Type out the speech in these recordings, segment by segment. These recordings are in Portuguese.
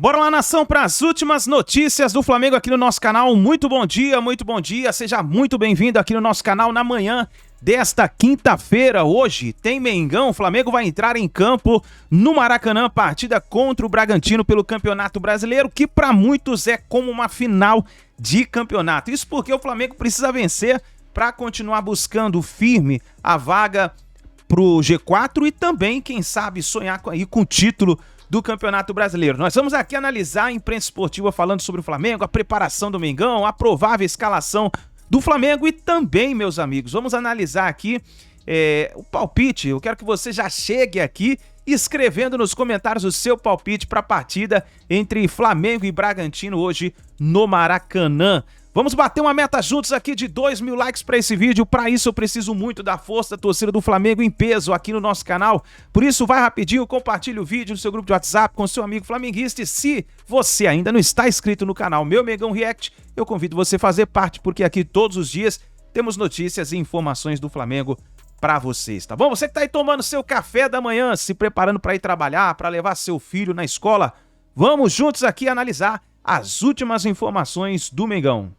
Bora lá, nação, para as últimas notícias do Flamengo aqui no nosso canal. Muito bom dia, seja muito bem-vindo aqui no nosso canal na manhã desta quinta-feira. Hoje tem Mengão, o Flamengo vai entrar em campo no Maracanã, partida contra o Bragantino pelo Campeonato Brasileiro, que para muitos é como uma final de campeonato. Isso porque o Flamengo precisa vencer para continuar buscando firme a vaga pro G4 e também, quem sabe, sonhar com o título do Campeonato Brasileiro. Nós vamos aqui analisar a imprensa esportiva falando sobre o Flamengo, a preparação do Mengão, a provável escalação do Flamengo e também, meus amigos, vamos analisar aqui o palpite. Eu quero que você já chegue aqui escrevendo nos comentários o seu palpite para a partida entre Flamengo e Bragantino hoje no Maracanã. Vamos bater uma meta juntos aqui de 2.000 likes para esse vídeo. Para isso eu preciso muito da força da torcida do Flamengo em peso aqui no nosso canal. Por isso vai rapidinho, compartilhe o vídeo no seu grupo de WhatsApp com seu amigo flamenguista. E se você ainda não está inscrito no canal Meu Mengão React, eu convido você a fazer parte, porque aqui todos os dias temos notícias e informações do Flamengo para vocês, tá bom? Você que tá aí tomando seu café da manhã, se preparando para ir trabalhar, para levar seu filho na escola, vamos juntos aqui analisar as últimas informações do Mengão.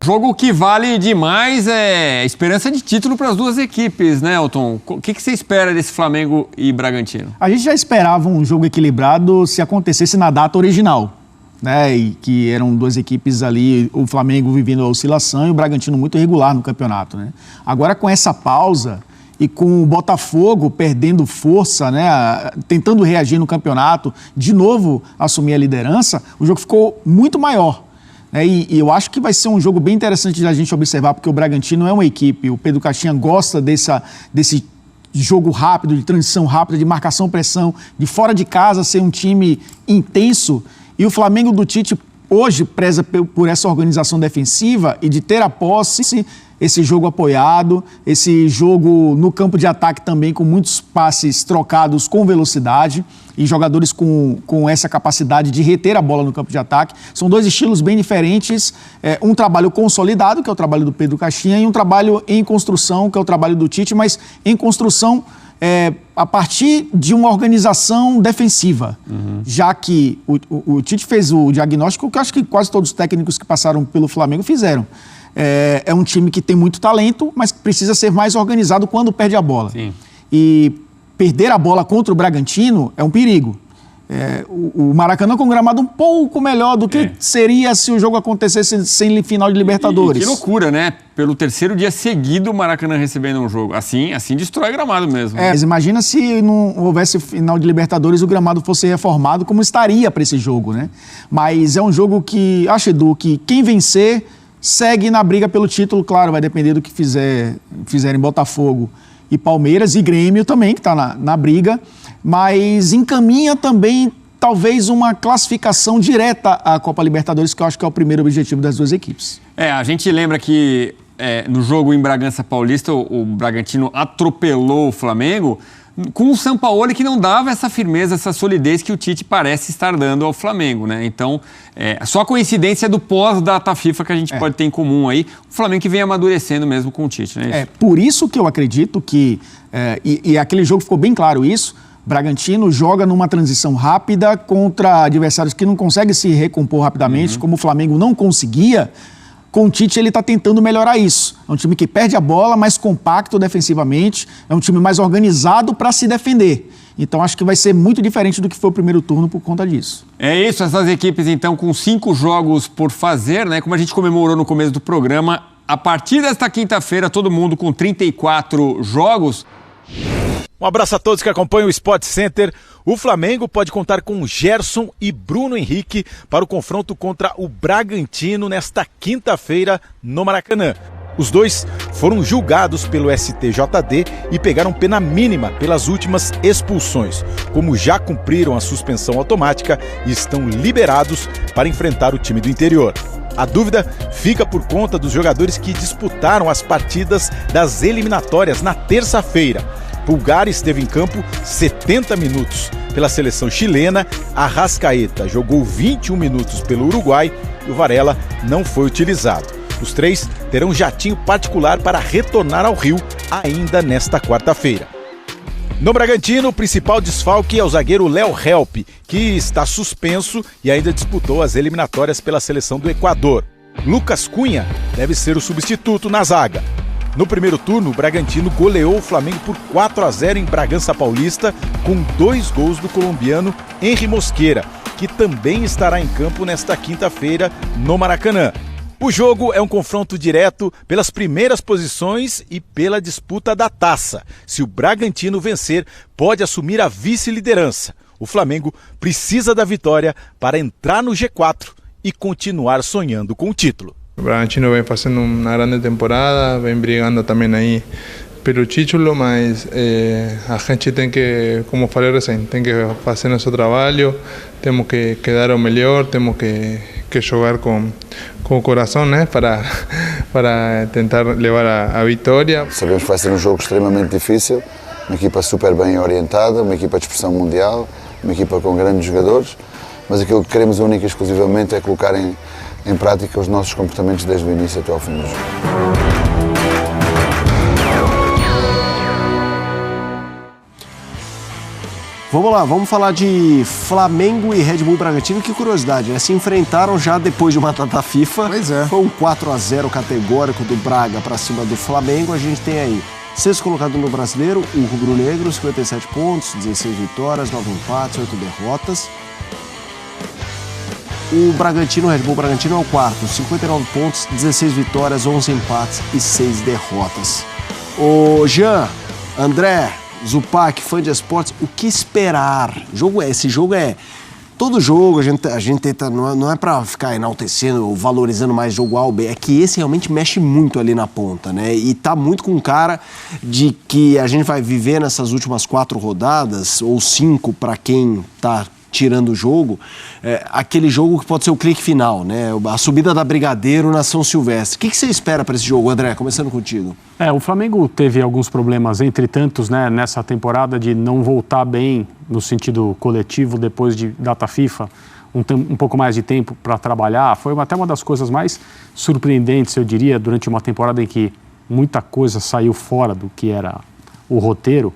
Jogo que vale demais é esperança de título para as duas equipes, né, Elton? O que você espera desse Flamengo e Bragantino? A gente já esperava um jogo equilibrado se acontecesse na data original, né? E que eram duas equipes ali, o Flamengo vivendo a oscilação e o Bragantino muito irregular no campeonato, né? Agora com essa pausa e com o Botafogo perdendo força, né, tentando reagir no campeonato, de novo assumir a liderança, o jogo ficou muito maior. E eu acho que vai ser um jogo bem interessante da gente observar, porque o Bragantino é uma equipe, o Pedro Caixinha gosta desse jogo rápido, de transição rápida, de marcação-pressão, de fora de casa ser um time intenso, e o Flamengo do Tite hoje preza por essa organização defensiva e de ter a posse, esse jogo apoiado, esse jogo no campo de ataque também com muitos passes trocados com velocidade e jogadores com essa capacidade de reter a bola no campo de ataque. São dois estilos bem diferentes, um trabalho consolidado, que é o trabalho do Pedro Caixinha, e um trabalho em construção, que é o trabalho do Tite, mas em construção a partir de uma organização defensiva, já que o Tite fez o diagnóstico que eu acho que quase todos os técnicos que passaram pelo Flamengo fizeram. É um time que tem muito talento, mas precisa ser mais organizado quando perde a bola. Sim. E perder a bola contra o Bragantino é um perigo. O Maracanã com um gramado um pouco melhor do que seria se o jogo acontecesse sem final de Libertadores. Que loucura, né? Pelo terceiro dia seguido o Maracanã recebendo um jogo. Assim destrói gramado mesmo. Mas imagina se não houvesse final de Libertadores e o gramado fosse reformado, como estaria para esse jogo, né? Mas é um jogo que, acho, Edu, que quem vencer segue na briga pelo título. Claro, vai depender do que fizerem Botafogo e Palmeiras e Grêmio também, que está na briga, mas encaminha também talvez uma classificação direta à Copa Libertadores, que eu acho que é o primeiro objetivo das duas equipes. A gente lembra que no jogo em Bragança Paulista o Bragantino atropelou o Flamengo com o Sampaoli, que não dava essa firmeza, essa solidez que o Tite parece estar dando ao Flamengo, né? Então, só a coincidência do pós-data FIFA que a gente pode ter em comum aí, o Flamengo que vem amadurecendo mesmo com o Tite, né? Por isso que eu acredito que, e aquele jogo ficou bem claro isso, Bragantino joga numa transição rápida contra adversários que não conseguem se recompor rapidamente, como o Flamengo não conseguia. Com o Tite, ele está tentando melhorar isso. É um time que perde a bola, mais compacto defensivamente, é um time mais organizado para se defender. Então, acho que vai ser muito diferente do que foi o primeiro turno por conta disso. É isso, essas equipes, então, com 5 jogos por fazer, né? Como a gente comemorou no começo do programa, a partir desta quinta-feira, todo mundo com 34 jogos. Um abraço a todos que acompanham o Sport Center. O Flamengo pode contar com Gerson e Bruno Henrique para o confronto contra o Bragantino nesta quinta-feira no Maracanã. Os dois foram julgados pelo STJD e pegaram pena mínima pelas últimas expulsões. Como já cumpriram a suspensão automática e estão liberados para enfrentar o time do interior. A dúvida fica por conta dos jogadores que disputaram as partidas das eliminatórias na terça-feira. Pulgar esteve em campo 70 minutos pela seleção chilena, Arrascaeta jogou 21 minutos pelo Uruguai e o Varela não foi utilizado. Os três terão jatinho particular para retornar ao Rio ainda nesta quarta-feira. No Bragantino, o principal desfalque é o zagueiro Léo Help, que está suspenso e ainda disputou as eliminatórias pela seleção do Equador. Lucas Cunha deve ser o substituto na zaga. No primeiro turno, o Bragantino goleou o Flamengo por 4-0 em Bragança Paulista, com 2 gols do colombiano Henry Mosquera, que também estará em campo nesta quinta-feira no Maracanã. O jogo é um confronto direto pelas primeiras posições e pela disputa da taça. Se o Bragantino vencer, pode assumir a vice-liderança. O Flamengo precisa da vitória para entrar no G4 e continuar sonhando com o título. O Bragantino vem fazendo uma grande temporada, vem brigando também aí pelo título, mas a gente tem que, como falei recém, tem que fazer nosso trabalho, temos que dar o melhor, temos que jogar com o coração, né, para tentar levar a vitória. Sabemos que vai ser um jogo extremamente difícil, uma equipa super bem orientada, uma equipa de expressão mundial, uma equipa com grandes jogadores, mas aquilo que queremos única e exclusivamente é colocar em prática os nossos comportamentos desde o início até ao fim do jogo. Vamos lá, vamos falar de Flamengo e Red Bull Bragantino. Que curiosidade, né? Se enfrentaram já depois de uma data FIFA. Pois é. Foi um 4-0 categórico do Braga para cima do Flamengo. A gente tem aí, sexto colocado no Brasileiro, o rubro-negro, 57 pontos, 16 vitórias, 9 empates, 8 derrotas. O Bragantino, o Red Bull Bragantino é o quarto, 59 pontos, 16 vitórias, 11 empates e 6 derrotas. Ô Jean, André, Zupac, fã de esportes, o que esperar? Esse jogo é... Todo jogo a gente tenta, não é pra ficar enaltecendo ou valorizando mais jogo A ou B, é que esse realmente mexe muito ali na ponta, né? E tá muito com cara de que a gente vai viver nessas últimas 4 rodadas, ou 5 para quem tá tirando o jogo, aquele jogo que pode ser o clique final, né? A subida da Brigadeiro na São Silvestre. O que você espera para esse jogo, André? Começando contigo. O Flamengo teve alguns problemas, entre tantos, né, nessa temporada, de não voltar bem no sentido coletivo depois de data FIFA, um pouco mais de tempo para trabalhar. Foi até uma das coisas mais surpreendentes, eu diria, durante uma temporada em que muita coisa saiu fora do que era o roteiro.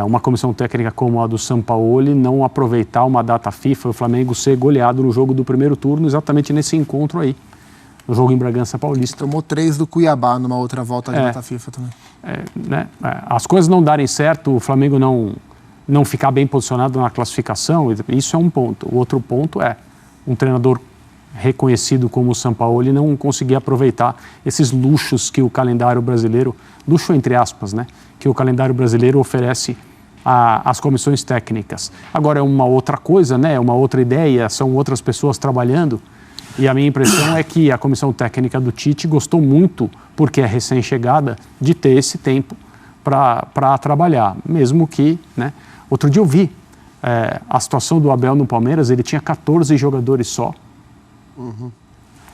Uma comissão técnica como a do Sampaoli não aproveitar uma data FIFA e o Flamengo ser goleado no jogo do primeiro turno, exatamente nesse encontro aí, no jogo em Bragança Paulista. Tomou 3 do Cuiabá numa outra volta de data FIFA também. As coisas não darem certo, o Flamengo não ficar bem posicionado na classificação, isso é um ponto. O outro ponto é um treinador reconhecido como o Sampaoli não conseguir aproveitar esses luxos que o calendário brasileiro, luxo entre aspas, né, que o calendário brasileiro oferece às comissões técnicas. Agora é uma outra coisa, né, uma outra ideia, são outras pessoas trabalhando, e a minha impressão é que a comissão técnica do Tite gostou muito, porque é recém-chegada, de ter esse tempo para trabalhar, mesmo que, né, outro dia eu vi a situação do Abel no Palmeiras, ele tinha 14 jogadores só. Uhum.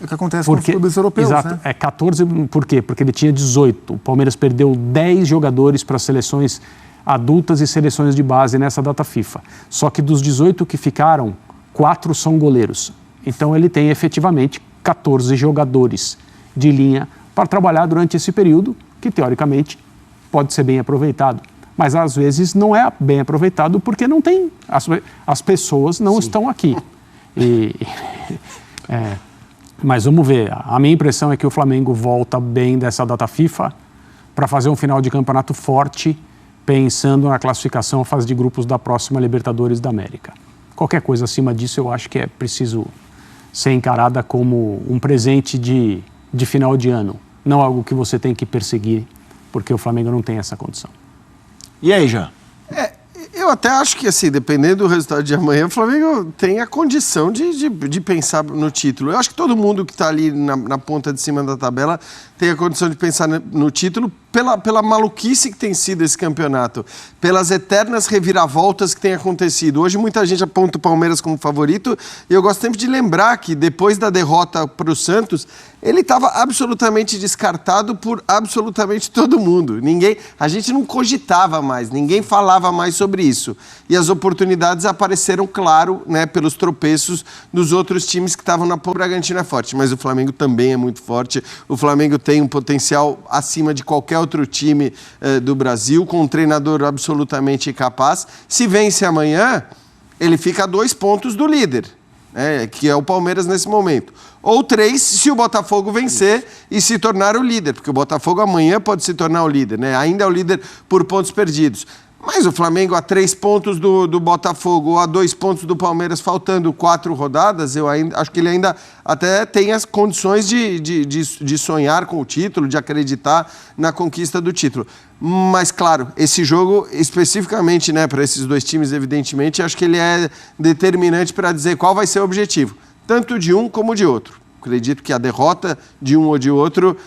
É o que acontece com os clubes europeus, exato, né? 14, por quê? Porque ele tinha 18. O Palmeiras perdeu 10 jogadores para seleções adultas e seleções de base nessa data FIFA. Só que dos 18 que ficaram, 4 são goleiros. Então ele tem efetivamente 14 jogadores de linha para trabalhar durante esse período, que teoricamente pode ser bem aproveitado. Mas às vezes não é bem aproveitado porque não tem, as pessoas não estão aqui. Mas vamos ver, a minha impressão é que o Flamengo volta bem dessa data FIFA para fazer um final de campeonato forte, pensando na classificação à fase de grupos da próxima Libertadores da América. Qualquer coisa acima disso eu acho que é preciso ser encarada como um presente de final de ano, não algo que você tem que perseguir, porque o Flamengo não tem essa condição. E aí, Jean? Eu até acho que, assim, dependendo do resultado de amanhã, o Flamengo tem a condição de pensar no título. Eu acho que todo mundo que está ali na ponta de cima da tabela tem a condição de pensar no título pela maluquice que tem sido esse campeonato, pelas eternas reviravoltas que tem acontecido. Hoje muita gente aponta o Palmeiras como favorito e eu gosto sempre de lembrar que depois da derrota para o Santos, ele estava absolutamente descartado por absolutamente todo mundo. A gente não cogitava mais, ninguém falava mais sobre isso. E as oportunidades apareceram, claro, né, pelos tropeços dos outros times que estavam na... O Bragantino é forte, mas o Flamengo também é muito forte. O Flamengo tem um potencial acima de qualquer outro time do Brasil, com um treinador absolutamente capaz. Se vence amanhã, ele fica a 2 pontos do líder, que é o Palmeiras nesse momento. Ou 3 se o Botafogo vencer e se tornar o líder, porque o Botafogo amanhã pode se tornar o líder, né? Ainda é o líder por pontos perdidos. Mas o Flamengo a 3 pontos do Botafogo ou a 2 pontos do Palmeiras, faltando 4 rodadas, eu acho que ele ainda até tem as condições de sonhar com o título, de acreditar na conquista do título. Mas, claro, esse jogo, especificamente, né, para esses 2 times, evidentemente, acho que ele é determinante para dizer qual vai ser o objetivo, tanto de um como de outro. Acredito que a derrota de um ou de outro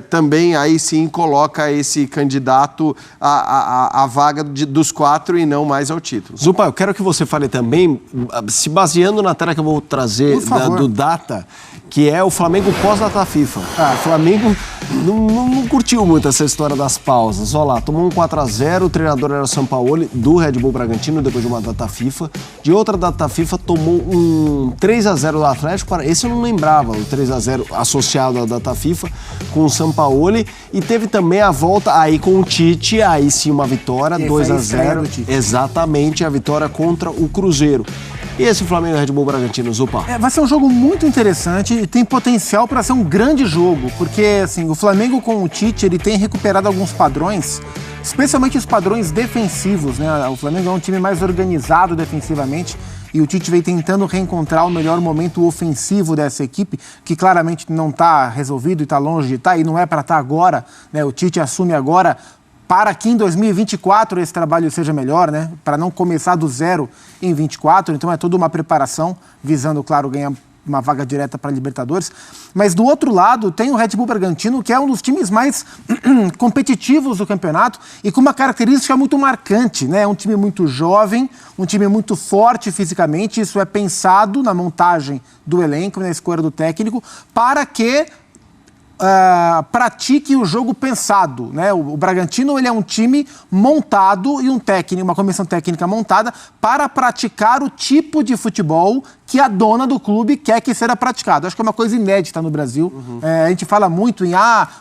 também aí sim coloca esse candidato à vaga dos 4 e não mais ao título. Zupa, eu quero que você fale também, se baseando na tela que eu vou trazer do Data, que é o Flamengo pós-data FIFA. O Flamengo não curtiu muito essa história das pausas. Olha lá, tomou um 4-0, o treinador era o Sampaoli, do Red Bull Bragantino, depois de uma data FIFA. De outra data FIFA, tomou um 3-0 do Atlético. Esse eu não lembrava, o 3-0 associado à data FIFA, com o Sampaoli. E teve também a volta aí com o Tite, aí sim uma vitória, 2-0. Exatamente, a vitória contra o Cruzeiro. E esse Flamengo e Red Bull Bragantino, Zupa? Vai ser um jogo muito interessante e tem potencial para ser um grande jogo, porque assim, o Flamengo com o Tite, ele tem recuperado alguns padrões, especialmente os padrões defensivos, né? O Flamengo é um time mais organizado defensivamente e o Tite vem tentando reencontrar o melhor momento ofensivo dessa equipe, que claramente não está resolvido e está longe de estar, e não é para estar agora, né? O Tite assume agora para que em 2024 esse trabalho seja melhor, né? Para não começar do zero em 24, então é toda uma preparação, visando, claro, ganhar uma vaga direta para a Libertadores. Mas do outro lado tem o Red Bull Bragantino, que é um dos times mais competitivos do campeonato e com uma característica muito marcante, né? É um time muito jovem, um time muito forte fisicamente, isso é pensado na montagem do elenco, na escolha do técnico, para que pratique o jogo pensado, né? O Bragantino, ele é um time montado e uma comissão técnica montada para praticar o tipo de futebol que a dona do clube quer que seja praticado. Acho que é uma coisa inédita no Brasil. A gente fala muito em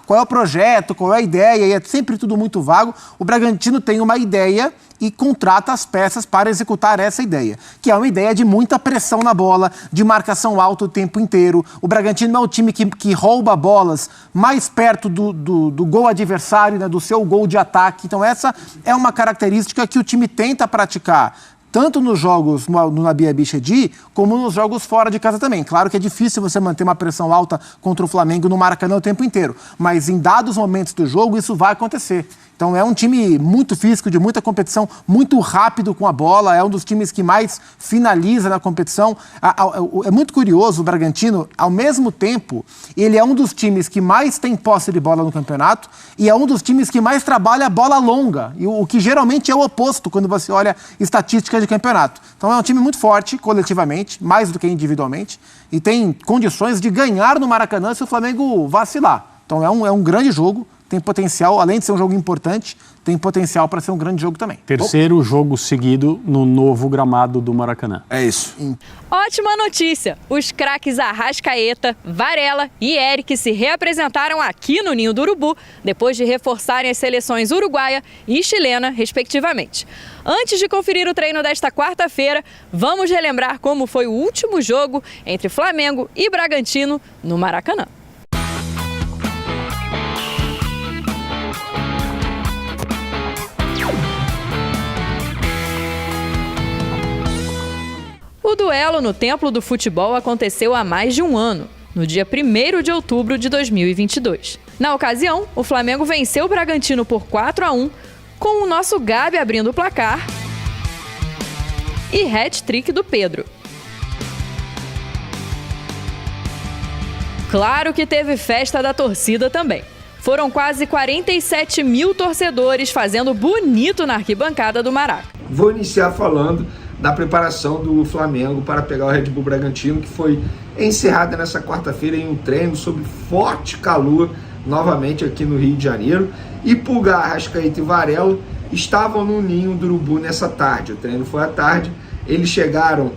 qual é o projeto, qual é a ideia, e é sempre tudo muito vago. O Bragantino tem uma ideia e contrata as peças para executar essa ideia, que é uma ideia de muita pressão na bola, de marcação alta o tempo inteiro. O Bragantino é um time que rouba bolas mais perto do gol adversário, né, do seu gol de ataque. Então essa é uma característica que o time tenta praticar, tanto nos jogos no Nabi Abichedi, como nos jogos fora de casa também. Claro que é difícil você manter uma pressão alta contra o Flamengo no Maracanã o tempo inteiro, mas em dados momentos do jogo isso vai acontecer. Então é um time muito físico, de muita competição, muito rápido com a bola, é um dos times que mais finaliza na competição. É muito curioso, o Bragantino, ao mesmo tempo, ele é um dos times que mais tem posse de bola no campeonato e é um dos times que mais trabalha a bola longa, e o que geralmente é o oposto quando você olha estatísticas de campeonato. Então é um time muito forte, coletivamente, mais do que individualmente, e tem condições de ganhar no Maracanã se o Flamengo vacilar. Então é um grande jogo. Tem potencial, além de ser um jogo importante, tem potencial para ser um grande jogo também. Terceiro jogo seguido no novo gramado do Maracanã. É isso. Ótima notícia! Os craques Arrascaeta, Varela e Eric se reapresentaram aqui no Ninho do Urubu, depois de reforçarem as seleções uruguaia e chilena, respectivamente. Antes de conferir o treino desta quarta-feira, vamos relembrar como foi o último jogo entre Flamengo e Bragantino no Maracanã. O duelo no Templo do Futebol aconteceu há mais de um ano, no dia 1º de outubro de 2022. Na ocasião, o Flamengo venceu o Bragantino por 4-1, com o nosso Gabi abrindo o placar e hat-trick do Pedro. Claro que teve festa da torcida também. Foram quase 47 mil torcedores fazendo bonito na arquibancada do Maraca. Vou iniciar falando da preparação do Flamengo para pegar o Red Bull Bragantino, que foi encerrada nessa quarta-feira em um treino sob forte calor, novamente aqui no Rio de Janeiro. E Pulgar, Arrascaeta e Varela estavam no Ninho do Urubu nessa tarde. O treino foi à tarde. Eles chegaram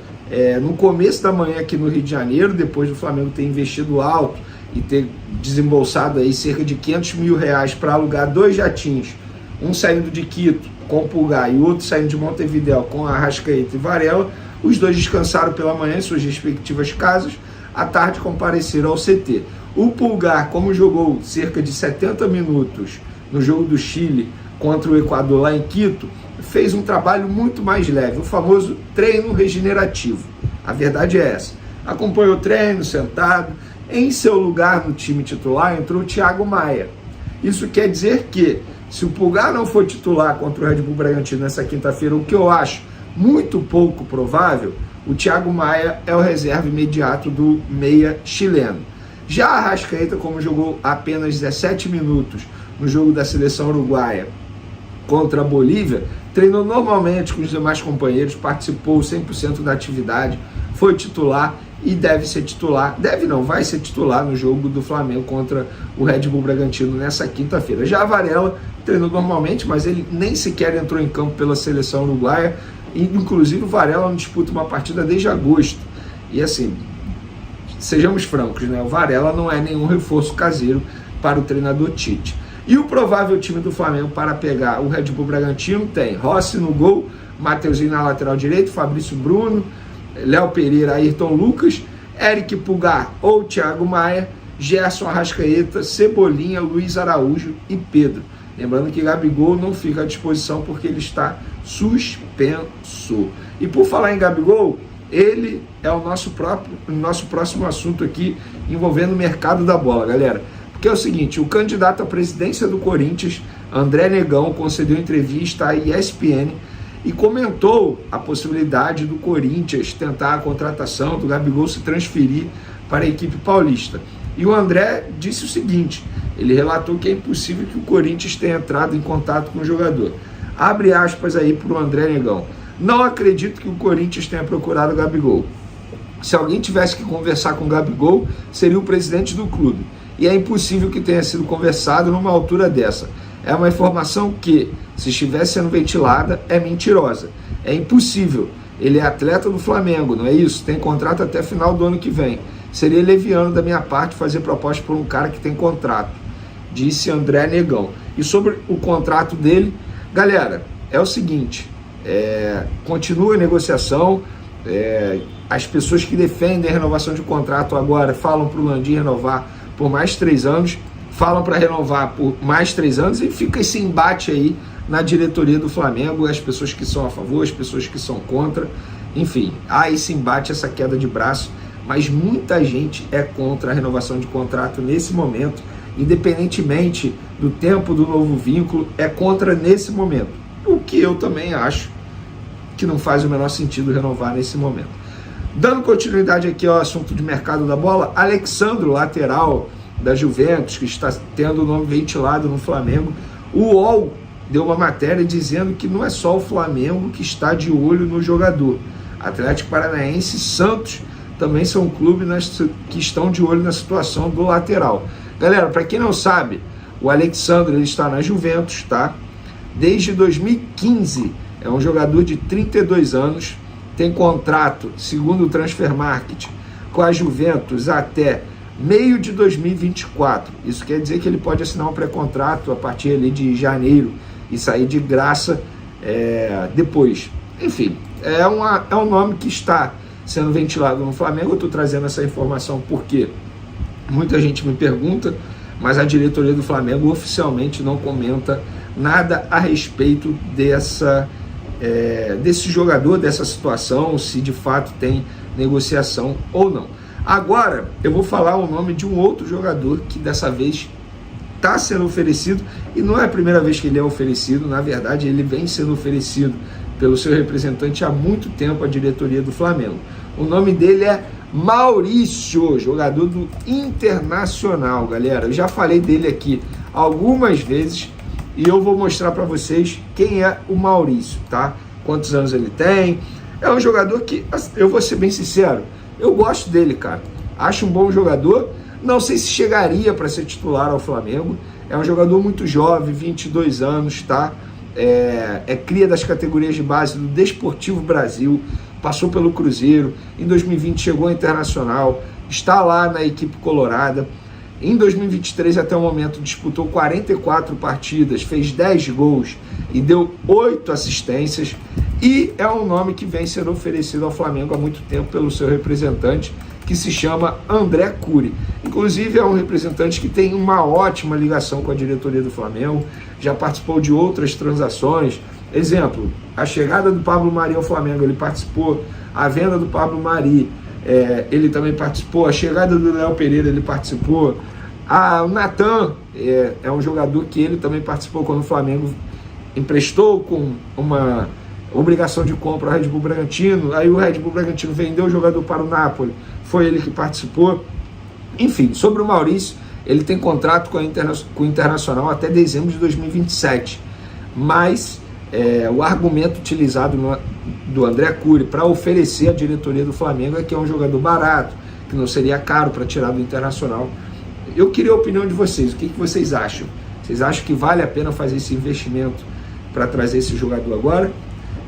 no começo da manhã aqui no Rio de Janeiro, depois do Flamengo ter investido alto e ter desembolsado aí cerca de R$500 mil para alugar 2 jatinhos, um saindo de Quito com o Pulgar e outro saindo de Montevidéu com a Arrascaeta e Varela. Os 2 descansaram pela manhã em suas respectivas casas, à tarde compareceram ao CT. O Pulgar, como jogou cerca de 70 minutos no jogo do Chile contra o Equador lá em Quito, fez um trabalho muito mais leve, o famoso treino regenerativo. A verdade é essa. Acompanhou o treino, sentado. Em seu lugar no time titular entrou o Thiago Maia. Isso quer dizer que, se o Pulgar não for titular contra o Red Bull Bragantino nessa quinta-feira, o que eu acho muito pouco provável, o Thiago Maia é o reserva imediato do meia chileno. Já a Arrascaeta, como jogou apenas 17 minutos no jogo da seleção uruguaia contra a Bolívia, treinou normalmente com os demais companheiros, participou 100% da atividade, foi titular e deve ser titular, vai ser titular no jogo do Flamengo contra o Red Bull Bragantino nessa quinta-feira. Já a Varela treinou normalmente, mas ele nem sequer entrou em campo pela seleção uruguaia, e inclusive o Varela não disputa uma partida desde agosto. E assim, sejamos francos, né? O Varela não é nenhum reforço caseiro para o treinador Tite. E o provável time do Flamengo para pegar o Red Bull Bragantino tem Rossi no gol, Mateuzinho na lateral direito, Fabrício Bruno, Léo Pereira, Ayrton Lucas, Eric Pulgar ou Thiago Maia, Gerson Arrascaeta, Cebolinha, Luiz Araújo e Pedro. Lembrando que Gabigol não fica à disposição porque ele está suspenso. E por falar em Gabigol, ele é o nosso próximo assunto aqui envolvendo o mercado da bola, galera. Porque é o seguinte, o candidato à presidência do Corinthians, André Negão, concedeu entrevista à ESPN e comentou a possibilidade do Corinthians tentar a contratação do Gabigol se transferir para a equipe paulista. E o André disse o seguinte, ele relatou que é impossível que o Corinthians tenha entrado em contato com o jogador. Abre aspas aí para o André Negão. Não acredito que o Corinthians tenha procurado o Gabigol. Se alguém tivesse que conversar com o Gabigol, seria o presidente do clube. E é impossível que tenha sido conversado numa altura dessa. É uma informação que, se estivesse sendo ventilada, é mentirosa. É impossível. Ele é atleta do Flamengo, não é isso? Tem contrato até final do ano que vem. Seria leviano da minha parte fazer proposta por um cara que tem contrato, disse André Negão. E sobre o contrato dele, galera, é o seguinte, continua a negociação, as pessoas que defendem a renovação de contrato agora falam para o Landim renovar por mais 3 anos, falam para renovar por mais 3 anos e fica esse embate aí na diretoria do Flamengo, as pessoas que são a favor, as pessoas que são contra, enfim, há esse embate, essa queda de braço, mas muita gente é contra a renovação de contrato nesse momento, independentemente do tempo do novo vínculo, é contra nesse momento, o que eu também acho que não faz o menor sentido renovar nesse momento. Dando continuidade aqui ao assunto de mercado da bola, Alexandro, lateral da Juventus, que está tendo o nome ventilado no Flamengo, o UOL deu uma matéria dizendo que não é só o Flamengo que está de olho no jogador. Atlético Paranaense e Santos também são clubes que estão de olho na situação do lateral. Galera, para quem não sabe, o Alexandro ele está na Juventus, tá? Desde 2015, é um jogador de 32 anos, tem contrato, segundo o Transfer Market, com a Juventus até meio de 2024. Isso quer dizer que ele pode assinar um pré-contrato a partir ali de janeiro e sair de graça depois. Enfim, é um nome que está sendo ventilado no Flamengo. Eu estou trazendo essa informação porque muita gente me pergunta, mas a diretoria do Flamengo oficialmente não comenta nada a respeito desse jogador, dessa situação, se de fato tem negociação ou não. Agora eu vou falar o nome de um outro jogador que dessa vez está sendo oferecido, e não é a primeira vez que ele é oferecido, na verdade ele vem sendo oferecido pelo seu representante há muito tempo, a diretoria do Flamengo. O nome dele é Maurício, jogador do Internacional, galera. Eu já falei dele aqui algumas vezes e eu vou mostrar para vocês quem é o Maurício, tá? Quantos anos ele tem. É um jogador que, eu vou ser bem sincero, eu gosto dele, cara. Acho um bom jogador. Não sei se chegaria para ser titular ao Flamengo. É um jogador muito jovem, 22 anos, tá? É cria das categorias de base do Desportivo Brasil, passou pelo Cruzeiro, em 2020 chegou ao Internacional, está lá na equipe colorada. Em 2023, até o momento, disputou 44 partidas, fez 10 gols e deu 8 assistências. E é um nome que vem sendo oferecido ao Flamengo há muito tempo pelo seu representante, que se chama André Cury. Inclusive, é um representante que tem uma ótima ligação com a diretoria do Flamengo, já participou de outras transações. Exemplo, a chegada do Pablo Mari ao Flamengo, ele participou. A venda do Pablo Mari, ele também participou. A chegada do Léo Pereira, ele participou. O Natan é um jogador que ele também participou quando o Flamengo emprestou com uma obrigação de compra ao Red Bull Bragantino. Aí o Red Bull Bragantino vendeu o jogador para o Napoli, foi ele que participou. Enfim, sobre o Maurício, ele tem contrato com o Internacional até dezembro de 2027, mas o argumento utilizado do André Cury para oferecer à diretoria do Flamengo é que é um jogador barato, que não seria caro para tirar do Internacional. Eu queria a opinião de vocês, o que vocês acham? Vocês acham que vale a pena fazer esse investimento para trazer esse jogador agora?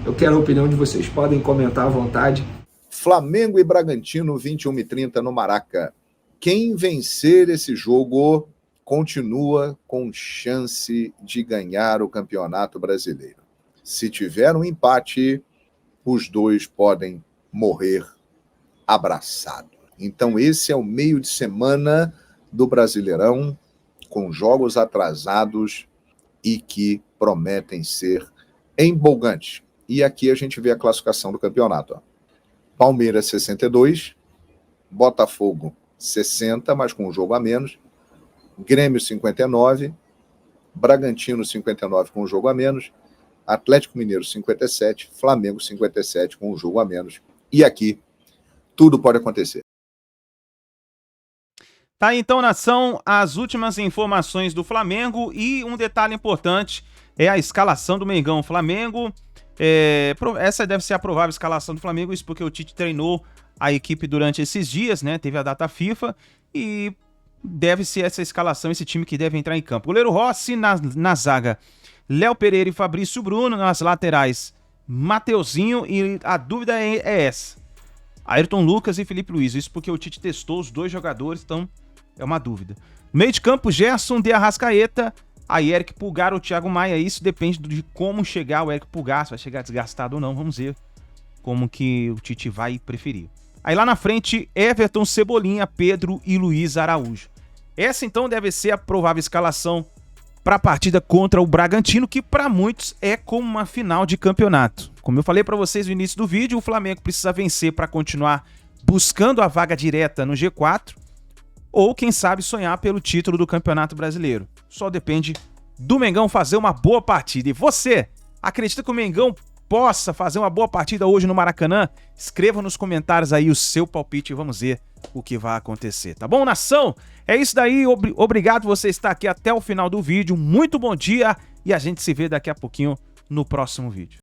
Eu quero a opinião de vocês, podem comentar à vontade. Flamengo e Bragantino, 21h30 no Maraca. Quem vencer esse jogo continua com chance de ganhar o Campeonato Brasileiro. Se tiver um empate, os dois podem morrer abraçados. Então esse é o meio de semana do Brasileirão, com jogos atrasados e que prometem ser empolgantes. E aqui a gente vê a classificação do campeonato. Palmeiras 62, Botafogo 60, mas com um jogo a menos, Grêmio 59, Bragantino 59 com um jogo a menos, Atlético Mineiro 57, Flamengo 57 com um jogo a menos. E aqui tudo pode acontecer. Tá aí então, nação, as últimas informações do Flamengo e um detalhe importante é a escalação do Mengão. O Flamengo, essa deve ser a provável escalação do Flamengo, isso porque o Tite treinou a equipe durante esses dias, né? Teve a data FIFA e deve ser essa escalação, esse time que deve entrar em campo. Goleiro Rossi na zaga, Léo Pereira e Fabrício Bruno, nas laterais, Mateuzinho, e a dúvida é essa: Ayrton Lucas e Felipe Luiz. Isso porque o Tite testou os dois jogadores, então é uma dúvida. Meio de campo, Gerson de Arrascaeta, aí Eric Pulgar ou Thiago Maia. Isso depende de como chegar o Eric Pulgar, se vai chegar desgastado ou não, vamos ver como que o Tite vai preferir. Aí lá na frente, Everton, Cebolinha, Pedro e Luiz Araújo. Essa então deve ser a provável escalação para a partida contra o Bragantino, que para muitos é como uma final de campeonato. Como eu falei para vocês no início do vídeo, o Flamengo precisa vencer para continuar buscando a vaga direta no G4, ou quem sabe sonhar pelo título do Campeonato Brasileiro. Só depende do Mengão fazer uma boa partida. E você, acredita que o Mengão possa fazer uma boa partida hoje no Maracanã? Escreva nos comentários aí o seu palpite e vamos ver o que vai acontecer, tá bom, nação? É isso daí, obrigado por você estar aqui até o final do vídeo, muito bom dia e a gente se vê daqui a pouquinho no próximo vídeo.